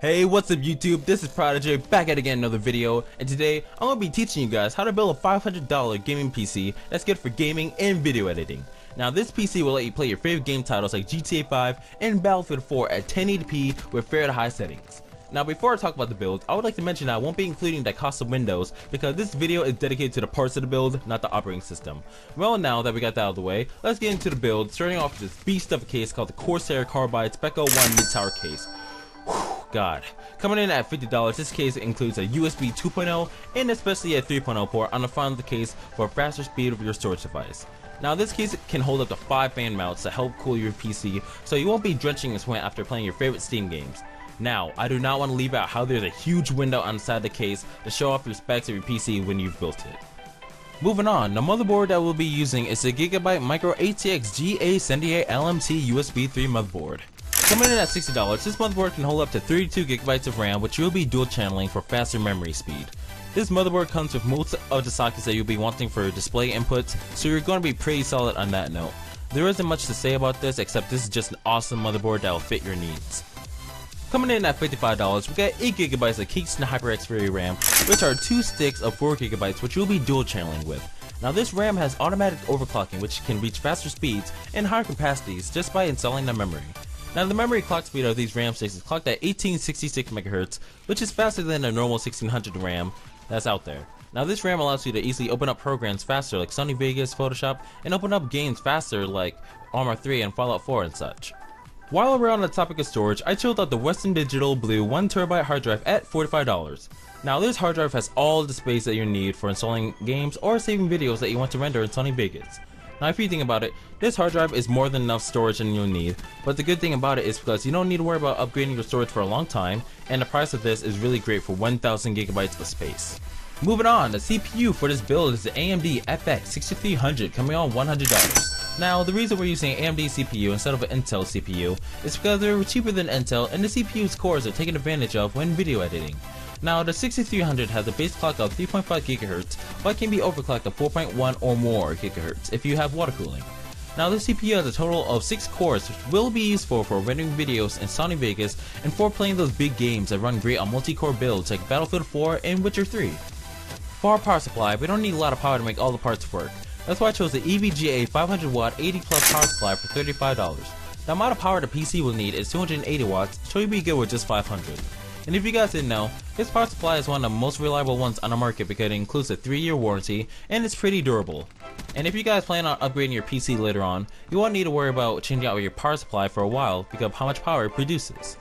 Hey, what's up YouTube? This is Prodijay back at again another video, and today I'm going to be teaching you guys how to build a $500 gaming PC that's good for gaming and video editing. Now this PC will let you play your favorite game titles like GTA 5 and Battlefield 4 at 1080p with fair to high settings. Now before I talk about the build, I would like to mention that I won't be including the cost of Windows because this video is dedicated to the parts of the build, not the operating system. Well, now that we got that out of the way, let's get into the build, starting off with this beast of a case called the Corsair Carbide Specco 1 mid-tower case. God. Coming in at $50, this case includes a USB 2.0 and especially a 3.0 port on the front of the case for a faster speed of your storage device. Now this case can hold up to 5 fan mounts to help cool your PC so you won't be drenching in sweat after playing your favorite Steam games. Now, I do not want to leave out how there's a huge window on the side of the case to show off your specs of your PC when you've built it. Moving on, the motherboard that we'll be using is a Gigabyte Micro ATX GA78 LMT USB 3 motherboard. Coming in at $60, this motherboard can hold up to 32 GB of RAM, which you'll be dual channeling for faster memory speed. This motherboard comes with most of the sockets that you'll be wanting for display inputs, so you're going to be pretty solid on that note. There isn't much to say about this except this is just an awesome motherboard that will fit your needs. Coming in at $55, we got 8 GB of Kingston HyperX Fury RAM, which are 2 sticks of 4 GB, which you'll be dual channeling with. Now this RAM has automatic overclocking, which can reach faster speeds and higher capacities just by installing the memory. Now the memory clock speed of these RAM sticks is clocked at 1866 MHz, which is faster than a normal 1600 RAM that's out there. Now this RAM allows you to easily open up programs faster like Sony Vegas, Photoshop, and open up games faster like Arma 3 and Fallout 4 and such. While we're on the topic of storage, I chilled out the Western Digital Blue 1TB hard drive at $45. Now this hard drive has all the space that you need for installing games or saving videos that you want to render in Sony Vegas. Now if you think about it, this hard drive is more than enough storage than you'll need, but the good thing about it is because you don't need to worry about upgrading your storage for a long time, and the price of this is really great for 1000 GB of space. Moving on, the CPU for this build is the AMD FX 6300 coming on $100. Now the reason we're using an AMD CPU instead of an Intel CPU is because they're cheaper than Intel and the CPU's cores are taken advantage of when video editing. Now the 6300 has a base clock of 3.5 GHz, but can be overclocked to 4.1 or more GHz if you have water cooling. Now the CPU has a total of 6 cores, which will be useful for rendering videos in Sony Vegas and for playing those big games that run great on multi-core builds like Battlefield 4 and Witcher 3. For our power supply, we don't need a lot of power to make all the parts work. That's why I chose the EVGA 500 watt 80 plus power supply for $35. The amount of power the PC will need is 280 watts, so you'll be good with just 500. And if you guys didn't know, this power supply is one of the most reliable ones on the market because it includes a 3-year warranty and it's pretty durable. And if you guys plan on upgrading your PC later on, you won't need to worry about changing out your power supply for a while because of how much power it produces.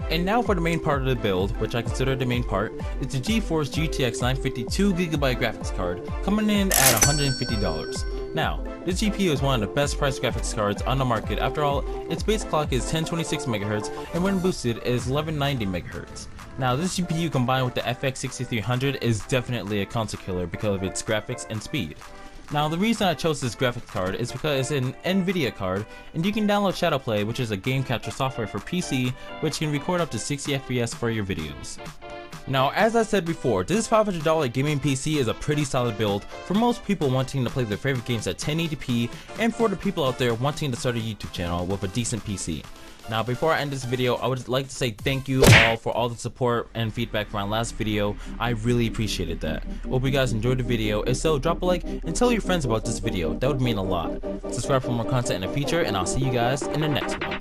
And now for the main part of the build, which I consider the main part, is the GeForce GTX 950 2GB graphics card coming in at $150. Now, this GPU is one of the best priced graphics cards on the market. After all, its base clock is 1026 MHz and when boosted is 1190 MHz. Now this GPU combined with the FX 6300 is definitely a console killer because of its graphics and speed. Now the reason I chose this graphics card is because it's an NVIDIA card and you can download Shadowplay, which is a game capture software for PC which can record up to 60 FPS for your videos. Now as I said before, this $500 gaming PC is a pretty solid build for most people wanting to play their favorite games at 1080p and for the people out there wanting to start a YouTube channel with a decent PC. Now before I end this video, I would like to say thank you all for all the support and feedback from my last video. I really appreciated that. Hope you guys enjoyed the video. If so, drop a like and tell your friends about this video. That would mean a lot. Subscribe for more content in the future and I'll see you guys in the next one.